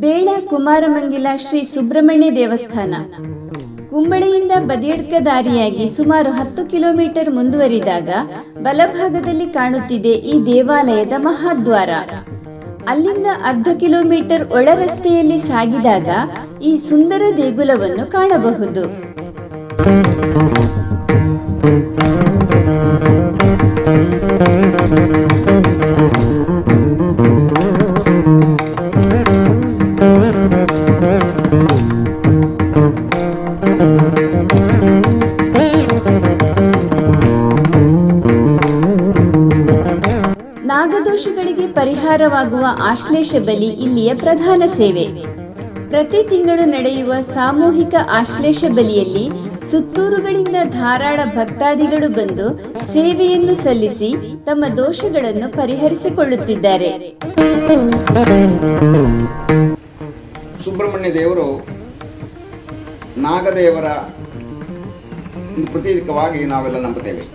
ಬೇಳ ಕುಮಾರಮಂಗಿಲ ಶ್ರೀ ಸುಬ್ರಹ್ಮಣ್ಯ ದೇವಸ್ಥಾನ ಕುಂಬಳೆಯಿಂದ ಬದಿಯಡ್ಕ ದಾರಿಯಾಗಿ ಸುಮಾರು 10 ಕಿಲೋಮೀಟರ್ ಮುಂದುವರಿದಾಗ ಬಲಭಾಗದಲ್ಲಿ ಕಾಣುತ್ತಿದೆ ಈ ದೇವಾಲಯದ ಮಹಾದ್ವಾರ. ಅಲ್ಲಿಂದ ಅರ್ಧ ಕಿಲೋಮೀಟರ್ ಒಳ ರಸ್ತೆಯಲ್ಲಿ ಸಾಗಿದಾಗ ಈ ಸುಂದರ ದೇಗುಲವನ್ನು ಕಾಣಬಹುದು. ನಾಗದೋಷಗಳಿಗೆ ಪರಿಹಾರವಾಗುವ ಆಶ್ಲೇಷ ಬಲಿ ಇಲ್ಲಿಯ ಪ್ರಧಾನ ಸೇವೆ. ಪ್ರತಿ ತಿಂಗಳು ನಡೆಯುವ ಸಾಮೂಹಿಕ ಆಶ್ಲೇಷ ಬಲಿಯಲ್ಲಿ ಸುತ್ತೂರುಗಳಿಂದ ಧಾರಾಳ ಭಕ್ತಾದಿಗಳು ಬಂದು ಸೇವೆಯನ್ನು ಸಲ್ಲಿಸಿ ತಮ್ಮ ದೋಷಗಳನ್ನು ಪರಿಹರಿಸಿಕೊಳ್ಳುತ್ತಿದ್ದಾರೆ. ಸುಬ್ರಹ್ಮಣ್ಯ ದೇವರು ನಾಗದೇವರ ಪ್ರತೀಕವಾಗಿ ನಾವೆಲ್ಲ ನಂಬುತ್ತೇವೆ.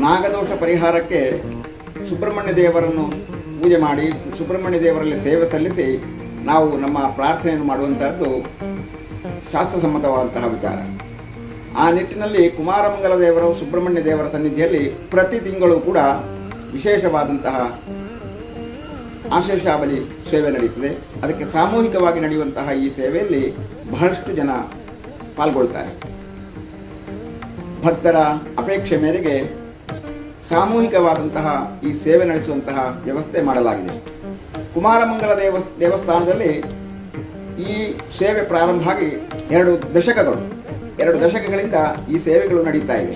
ನಾಗದೋಷ ಪರಿಹಾರಕ್ಕೆ ಸುಬ್ರಹ್ಮಣ್ಯ ದೇವರನ್ನು ಪೂಜೆ ಮಾಡಿ ಸುಬ್ರಹ್ಮಣ್ಯ ದೇವರಲ್ಲಿ ಸೇವೆ ಸಲ್ಲಿಸಿ ನಾವು ನಮ್ಮ ಪ್ರಾರ್ಥನೆಯನ್ನು ಮಾಡುವಂತಹದ್ದು ಶಾಸ್ತ್ರಸಮ್ಮತವಾದಂತಹ ವಿಚಾರ. ಆ ನಿಟ್ಟಿನಲ್ಲಿ ಕುಮಾರಮಂಗಲ ದೇವರು ಸುಬ್ರಹ್ಮಣ್ಯ ದೇವರ ಸನ್ನಿಧಿಯಲ್ಲಿ ಪ್ರತಿ ತಿಂಗಳು ಕೂಡ ವಿಶೇಷವಾದಂತಹ ಆಶ್ಲೇಷಾಬಲಿ ಸೇವೆ ನಡೆಯುತ್ತದೆ. ಅದಕ್ಕೆ ಸಾಮೂಹಿಕವಾಗಿ ನಡೆಯುವಂತಹ ಈ ಸೇವೆಯಲ್ಲಿ ಬಹಳಷ್ಟು ಜನ ಪಾಲ್ಗೊಳ್ತಾರೆ. ಭಕ್ತರ ಅಪೇಕ್ಷೆ ಮೇರೆಗೆ ಸಾಮೂಹಿಕವಾದಂತಹ ಈ ಸೇವೆ ನಡೆಸುವಂತಹ ವ್ಯವಸ್ಥೆ ಮಾಡಲಾಗಿದೆ. ಕುಮಾರಮಂಗಲ ದೇವಸ್ಥಾನದಲ್ಲಿ ಈ ಸೇವೆ ಪ್ರಾರಂಭ ಆಗಿ 2 ದಶಕಗಳಿಂದ ಈ ಸೇವೆಗಳು ನಡೀತಾ ಇವೆ.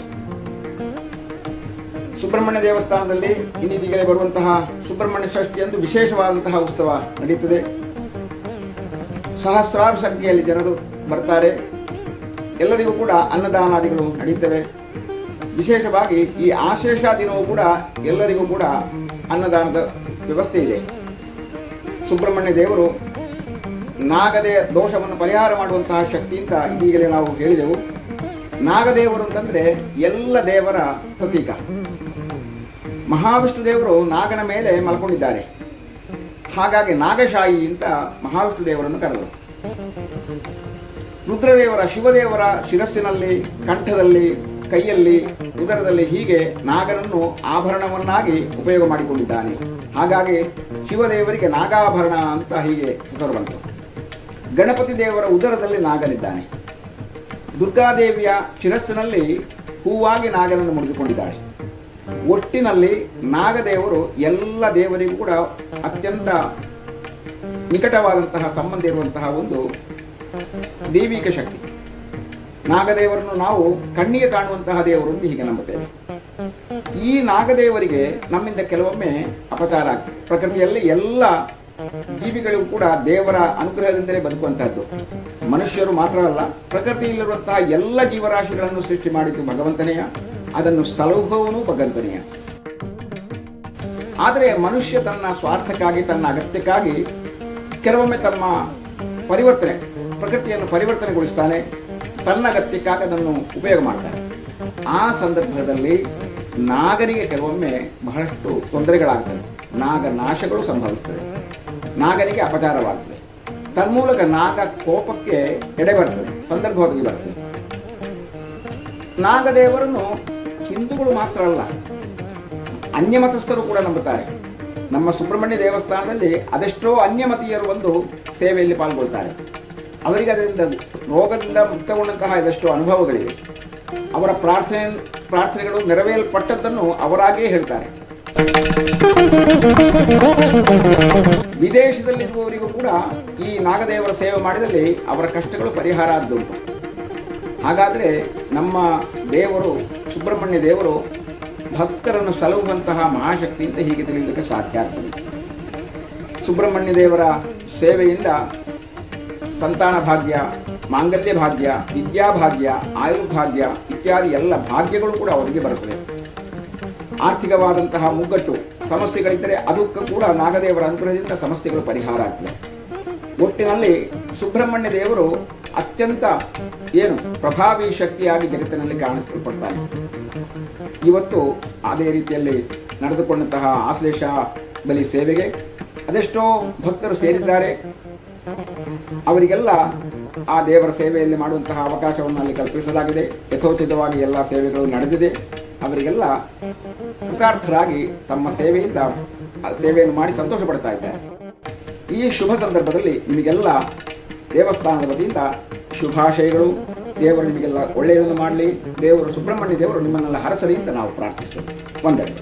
ಸುಬ್ರಹ್ಮಣ್ಯ ದೇವಸ್ಥಾನದಲ್ಲಿ ಇನ್ನೀತಿಗೆ ಬರುವಂತಹ ಸುಬ್ರಹ್ಮಣ್ಯ ಷಷ್ಠಿ ಎಂದು ವಿಶೇಷವಾದಂತಹ ಉತ್ಸವ ನಡೆಯುತ್ತದೆ. ಸಹಸ್ರಾರು ಸಂಖ್ಯೆಯಲ್ಲಿ ಜನರು ಬರ್ತಾರೆ. ಎಲ್ಲರಿಗೂ ಕೂಡ ಅನ್ನದಾನಾದಿಗಳು ನಡೆಯುತ್ತವೆ. ವಿಶೇಷವಾಗಿ ಈ ಆಶ್ಲೇಷ ದಿನವೂ ಕೂಡ ಎಲ್ಲರಿಗೂ ಕೂಡ ಅನ್ನದಾನದ ವ್ಯವಸ್ಥೆ ಇದೆ. ಸುಬ್ರಹ್ಮಣ್ಯ ದೇವರು ನಾಗದೇ ದೋಷವನ್ನು ಪರಿಹಾರ ಮಾಡುವಂತಹ ಶಕ್ತಿಯಿಂದ ಈಗಲೇ ನಾವು ಹೇಳಿದೆವು. ನಾಗದೇವರು ಅಂತಂದರೆ ಎಲ್ಲ ದೇವರ ಪ್ರತೀಕ. ಮಹಾವಿಷ್ಣು ದೇವರು ನಾಗನ ಮೇಲೆ ಮಲ್ಕೊಂಡಿದ್ದಾರೆ. ಹಾಗಾಗಿ ನಾಗಶಾಹಿ ಅಂತ ಮಹಾವಿಷ್ಣು ದೇವರನ್ನು ಕರೆದರು. ರುದ್ರದೇವರ ಶಿವದೇವರ ಶಿರಸ್ಸಿನಲ್ಲಿ, ಕಂಠದಲ್ಲಿ, ಕೈಯಲ್ಲಿ, ಉದರದಲ್ಲಿ ಹೀಗೆ ನಾಗನನ್ನು ಆಭರಣವನ್ನಾಗಿ ಉಪಯೋಗ ಮಾಡಿಕೊಂಡಿದ್ದಾನೆ. ಹಾಗಾಗಿ ಶಿವದೇವರಿಗೆ ನಾಗಾಭರಣ ಅಂತ ಹೀಗೆ ಹೆಸರು ಬಂತು. ಗಣಪತಿ ದೇವರ ಉದರದಲ್ಲಿ ನಾಗನಿದ್ದಾನೆ. ದುರ್ಗಾದೇವಿಯ ಶಿರಸ್ಸಿನಲ್ಲಿ ಹೂವಾಗಿ ನಾಗನನ್ನು ಮುಡಿದುಕೊಂಡಿದ್ದಾಳೆ. ಒಟ್ಟಿನಲ್ಲಿ ನಾಗದೇವರು ಎಲ್ಲ ದೇವರಿಗೂ ಕೂಡ ಅತ್ಯಂತ ನಿಕಟವಾದಂತಹ ಸಂಬಂಧ ಇರುವಂತಹ ಒಂದು ದೈವಿಕ ಶಕ್ತಿ. ನಾಗದೇವರನ್ನು ನಾವು ಕಣ್ಣಿಗೆ ಕಾಣುವಂತಹ ದೇವರು ಅಂತ ಹೀಗೆ ನಂಬುತ್ತೇವೆ. ಈ ನಾಗದೇವರಿಗೆ ನಮ್ಮಿಂದ ಕೆಲವೊಮ್ಮೆ ಅಪಚಾರ ಆಗ್ತದೆ. ಪ್ರಕೃತಿಯಲ್ಲಿ ಎಲ್ಲ ಜೀವಿಗಳಿಗೂ ಕೂಡ ದೇವರ ಅನುಗ್ರಹದಿಂದಲೇ ಬದುಕುವಂತಹದ್ದು. ಮನುಷ್ಯರು ಮಾತ್ರ ಅಲ್ಲ, ಪ್ರಕೃತಿಯಲ್ಲಿರುವಂತಹ ಎಲ್ಲ ಜೀವರಾಶಿಗಳನ್ನು ಸೃಷ್ಟಿ ಮಾಡಿದ್ದು ಭಗವಂತನೆಯ, ಅದನ್ನು ಸಲಹುವವನು ಭಗವಂತನೆಯ. ಆದರೆ ಮನುಷ್ಯ ತನ್ನ ಸ್ವಾರ್ಥಕ್ಕಾಗಿ, ತನ್ನ ಅಗತ್ಯಕ್ಕಾಗಿ ಕೆಲವೊಮ್ಮೆ ತಮ್ಮ ಪ್ರಕೃತಿಯನ್ನು ಪರಿವರ್ತನೆಗೊಳಿಸ್ತಾನೆ. ತನ್ನ ಅಗತ್ಯಕ್ಕಾಗಿ ಅದನ್ನು ಉಪಯೋಗ ಮಾಡ್ತಾನೆ. ಆ ಸಂದರ್ಭದಲ್ಲಿ ನಾಗರಿಗೆ ಕೆಲವೊಮ್ಮೆ ಬಹಳಷ್ಟು ತೊಂದರೆಗಳಾಗ್ತವೆ. ನಾಗನಾಶಗಳು ಸಂಭವಿಸ್ತದೆ. ನಾಗನಿಗೆ ಅಪಚಾರವಾಗ್ತದೆ. ತನ್ಮೂಲಕ ನಾಗ ಕೋಪಕ್ಕೆ ಎಡೆ ಬರ್ತದೆ, ಸಂದರ್ಭ ಒದಗಿ ಬರ್ತದೆ. ನಾಗದೇವರನ್ನು ಹಿಂದೂಗಳು ಮಾತ್ರ ಅಲ್ಲ, ಅನ್ಯಮತಸ್ಥರು ಕೂಡ ನಂಬುತ್ತಾರೆ. ನಮ್ಮ ಸುಬ್ರಹ್ಮಣ್ಯ ದೇವಸ್ಥಾನದಲ್ಲಿ ಅದೆಷ್ಟೋ ಅನ್ಯಮತೀಯರು ಒಂದು ಸೇವೆಯಲ್ಲಿ ಪಾಲ್ಗೊಳ್ತಾರೆ. ಅವರಿಗೆ ಅದರಿಂದ ರೋಗದಿಂದ ಮುಕ್ತಗೊಂಡಂತಹ ಇದೆಷ್ಟೋ ಅನುಭವಗಳಿವೆ. ಅವರ ಪ್ರಾರ್ಥನೆಗಳು ನೆರವೇರಲ್ಪಟ್ಟದ್ದನ್ನು ಅವರಾಗಿಯೇ ಹೇಳ್ತಾರೆ. ವಿದೇಶದಲ್ಲಿರುವವರಿಗೂ ಕೂಡ ಈ ನಾಗದೇವರ ಸೇವೆ ಮಾಡಿದಲ್ಲಿ ಅವರ ಕಷ್ಟಗಳು ಪರಿಹಾರ ಆದ್ದುಂಟು. ಹಾಗಾದರೆ ನಮ್ಮ ದೇವರು ಸುಬ್ರಹ್ಮಣ್ಯ ದೇವರು ಭಕ್ತರನ್ನು ಸಲಹುವಂತಹ ಮಹಾಶಕ್ತಿ ಅಂತ ಹೀಗೆ ತಿಳಿಯುವುದಕ್ಕೆ ಸಾಧ್ಯ ಆಗ್ತದೆ. ಸುಬ್ರಹ್ಮಣ್ಯ ದೇವರ ಸೇವೆಯಿಂದ ಸಂತಾನ ಭಾಗ್ಯ, ಮಾಂಗಲ್ಯ ಭಾಗ್ಯ, ವಿದ್ಯಾಭಾಗ್ಯ, ಆಯುರ್ಭಾಗ್ಯ ಇತ್ಯಾದಿ ಎಲ್ಲ ಭಾಗ್ಯಗಳು ಕೂಡ ಅವರಿಗೆ ಬರುತ್ತದೆ. ಆರ್ಥಿಕವಾದಂತಹ ಮುಗ್ಗಟ್ಟು ಸಮಸ್ಯೆಗಳಿದ್ದರೆ ಅದಕ್ಕೂ ಕೂಡ ನಾಗದೇವರ ಅನುಗ್ರಹದಿಂದ ಸಮಸ್ಯೆಗಳು ಪರಿಹಾರ ಆಗ್ತದೆ. ಒಟ್ಟಿನಲ್ಲಿ ಸುಬ್ರಹ್ಮಣ್ಯ ದೇವರು ಅತ್ಯಂತ ಪ್ರಭಾವಿ ಶಕ್ತಿಯಾಗಿ ಜಗತ್ತಿನಲ್ಲಿ ಕಾಣಿಸಲ್ಪಡ್ತಾನೆ. ಇವತ್ತು ಅದೇ ರೀತಿಯಲ್ಲಿ ನಡೆದುಕೊಂಡಂತಹ ಆಶ್ಲೇಷ ಬಲಿ ಸೇವೆಗೆ ಅದೆಷ್ಟೋ ಭಕ್ತರು ಸೇರಿದ್ದಾರೆ. ಅವರಿಗೆಲ್ಲ ಆ ದೇವರ ಸೇವೆಯಲ್ಲಿ ಮಾಡುವಂತಹ ಅವಕಾಶವನ್ನು ಅಲ್ಲಿ ಕಲ್ಪಿಸಲಾಗಿದೆ. ಯಥೋಚಿತವಾಗಿ ಎಲ್ಲ ಸೇವೆಗಳು ನಡೆದಿದೆ. ಅವರಿಗೆಲ್ಲ ಕೃತಾರ್ಥರಾಗಿ ತಮ್ಮ ಸೇವೆಯಿಂದ ಸೇವೆಯನ್ನು ಮಾಡಿ ಸಂತೋಷ ಪಡ್ತಾ ಇದ್ದಾರೆ. ಈ ಶುಭ ಸಂದರ್ಭದಲ್ಲಿ ನಿಮಗೆಲ್ಲ ದೇವಸ್ಥಾನದ ವತಿಯಿಂದ ಶುಭಾಶಯಗಳು. ದೇವರು ನಿಮಗೆಲ್ಲ ಒಳ್ಳೆಯದನ್ನು ಮಾಡಲಿ. ದೇವರು ಸುಬ್ರಹ್ಮಣ್ಯ ದೇವರು ನಿಮ್ಮನ್ನೆಲ್ಲ ಹರಸಲಿ ಅಂತ ನಾವು ಪ್ರಾರ್ಥಿಸ್ತೇವೆ. ವಂದನೆ.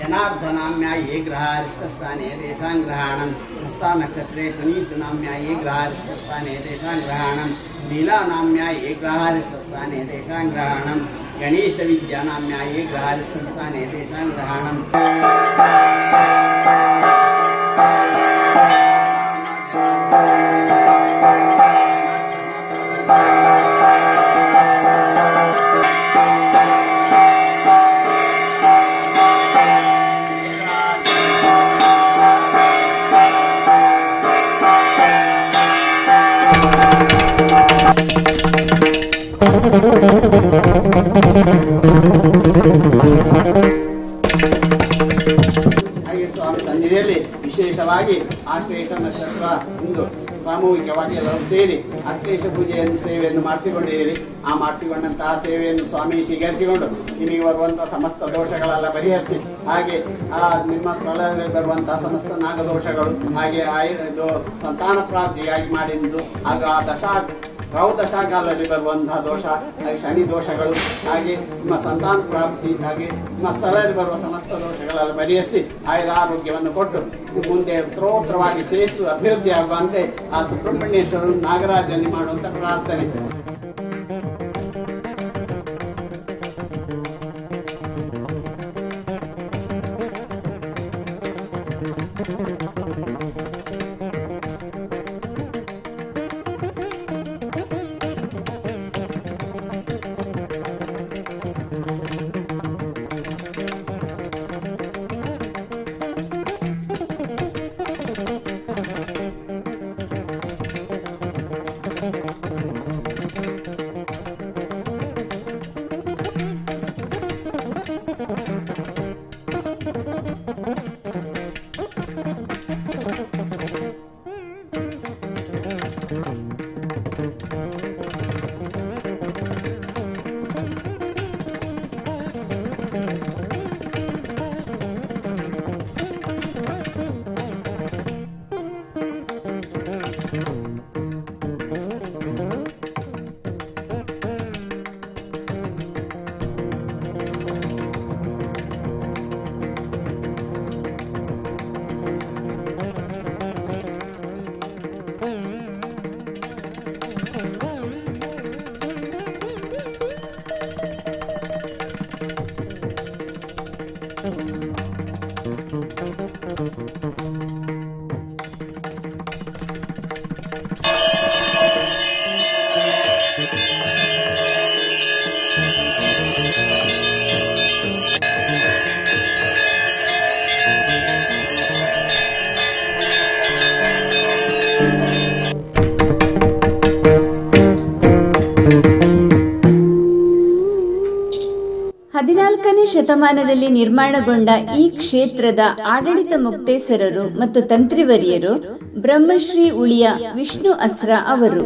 जनार्दनाम्या ये ग्रहारिष्टस्थाने तेषां ग्रहाणं हस्तानक्षत्रे पुनीतनाम्या ये ग्रहारिष्टस्थाने तेषां ग्रहाणं लीलानाम्या ये ग्रहारिष्टस्थाने तेषां ग्रहाणं गणेशविद्यानाम्या ये ग्रहारिष्टस्थाने तेषां ग्रहाणं ಹಾಗೆ ಸ್ವಾಮಿ ಸನ್ನಿಧಿಯಲ್ಲಿ ವಿಶೇಷವಾಗಿ ಆಶ್ಲೇಷ ನಕ್ಷತ್ರ ಇಂದು ಸಾಮೂಹಿಕವಾಗಿ ಎಲ್ಲರೂ ಸೇರಿ ಆಶ್ಲೇಷ ಪೂಜೆಯನ್ನು ಸೇವೆಯನ್ನು ಮಾಡಿಸಿಕೊಂಡಿದ್ದೀರಿ. ಆ ಮಾಡಿಸಿಕೊಂಡಂತಹ ಸೇವೆಯನ್ನು ಸ್ವಾಮಿ ಸ್ವೀಕರಿಸಿಕೊಂಡು ನಿಮಗೆ ಬರುವಂತಹ ಸಮಸ್ತ ದೋಷಗಳೆಲ್ಲ ಪರಿಹರಿಸಿ, ಹಾಗೆ ನಿಮ್ಮ ಸ್ಥಳದಲ್ಲಿ ಬರುವಂತಹ ಸಮಸ್ತ ನಾಗದೋಷಗಳು, ಹಾಗೆ ಸಂತಾನ ಪ್ರಾಪ್ತಿಯಾಗಿ ಮಾಡಿದ್ದು ಹಾಗೂ ಆ ದಶಾಕಾಲದಲ್ಲಿ ಬರುವಂತಹ ದೋಷ, ಹಾಗೆ ಶನಿ ದೋಷಗಳು, ಹಾಗೆ ನಿಮ್ಮ ಸಂತಾನ ಪ್ರಾಪ್ತಿ, ಹಾಗೆ ನಿಮ್ಮ ಸ್ಥಳದಲ್ಲಿ ಬರುವ ಸಮಸ್ತ ದೋಷಗಳೆಲ್ಲ ಪರಿಹರಿಸಿ ಆಯುರಾರೋಗ್ಯವನ್ನು ಕೊಟ್ಟು ಮುಂದೆ ಉತ್ತರೋತ್ತರವಾಗಿ ಶ್ರೇಷ್ಠ ಅಭಿವೃದ್ಧಿ ಆಗುವಂತೆ ಆ ಸುಬ್ರಹ್ಮಣ್ಯೇಶ್ವರನು ನಾಗರಾಜನಲ್ಲಿ ಮಾಡುವಂತ ಪ್ರಾರ್ಥನೆ. ಶತಮಾನದಲ್ಲಿ ನಿರ್ಮಾಣಗೊಂಡ ಈ ಕ್ಷೇತ್ರದ ಆಡಳಿತ ಮುಕ್ತೇಸರರು ಮತ್ತು ತಂತ್ರಿವರಿಯರು ಬ್ರಹ್ಮಶ್ರೀ ಉಳಿಯ ವಿಷ್ಣು ಅಸ್ರ ಅವರು.